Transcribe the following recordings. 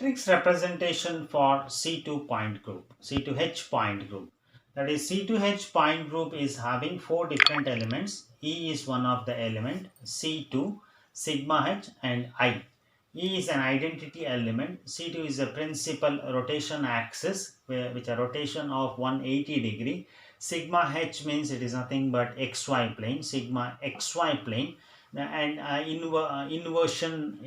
Matrix representation for C2 point group, C2H point group. That is, C2H point group is having four different elements. E is one of the element, C2, sigma H and I. E is an identity element, C2 is a principal rotation axis which a rotation of 180 degree. Sigma H means it is nothing but XY plane, sigma XY plane, and inversion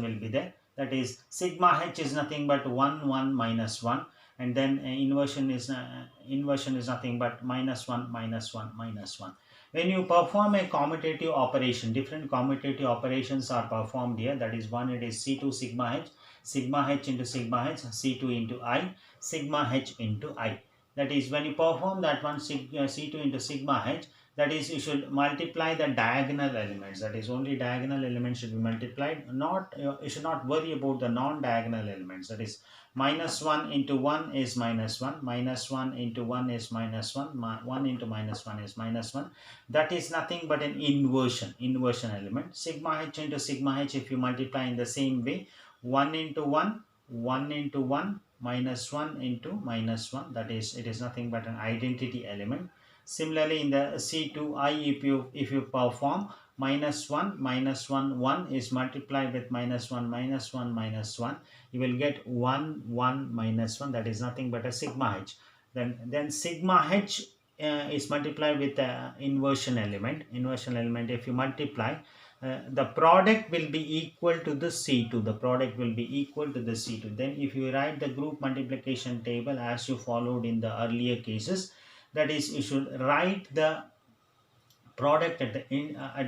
will be there. That is, sigma H is nothing but 1 1 minus 1, and then inversion is nothing but minus 1 minus 1 minus 1. When you perform a commutative operation, different commutative operations are performed here. That is, one, it is C2 sigma H into sigma H, C2 into I, sigma H into I. That is, when you perform that one, C2 into sigma H, that is, you should multiply the diagonal elements. That is, only diagonal elements should be multiplied. Not you should not worry about the non-diagonal elements. That is, minus 1 into 1 is minus 1, minus 1 into 1 is minus 1, 1 into minus 1 is minus 1. That is nothing but an inversion element. Sigma H into sigma H, if you multiply in the same way, 1 into 1, 1 into 1, minus 1 into minus 1, that is, it is nothing but an identity element. Similarly, in the C2I, if you perform minus 1 minus 1, 1 is multiplied with minus 1 minus 1 minus 1, you will get 1 1 minus 1, that is nothing but a sigma H. Then sigma H is multiplied with the inversion element. If you multiply, the product will be equal to the C2. The product will be equal to the C2. Then if you write the group multiplication table as you followed in the earlier cases, that is, you should write the product at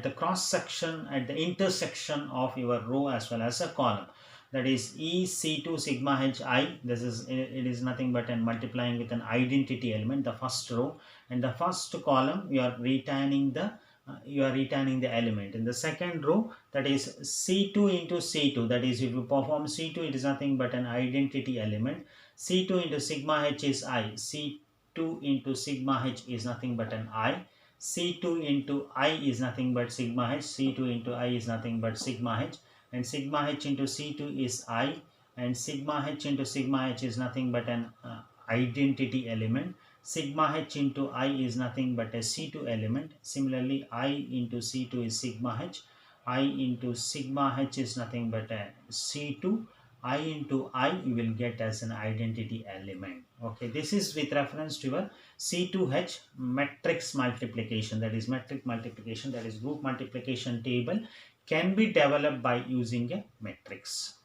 the cross section, at the intersection of your row as well as a column. That is, E C2 sigma H I. This is, it is nothing but an multiplying with an identity element, the first row, and the first column you are retaining the element. In the second row, that is C2 into C2. That is, if you perform C2, it is nothing but an identity element. C2 into sigma H is I. C2 into sigma H is nothing but an I. C2 into I is nothing but sigma H. C2 into I is nothing but sigma H. And sigma H into C2 is I. And sigma H into sigma H is nothing but an identity element. Sigma H into I is nothing but a C2 element. Similarly, I into C2 is sigma H. I into sigma H is nothing but a C2. I into I you will get as an identity element. Okay, this is with reference to your C2H matrix multiplication. That is, matrix multiplication, that is, group multiplication table can be developed by using a matrix.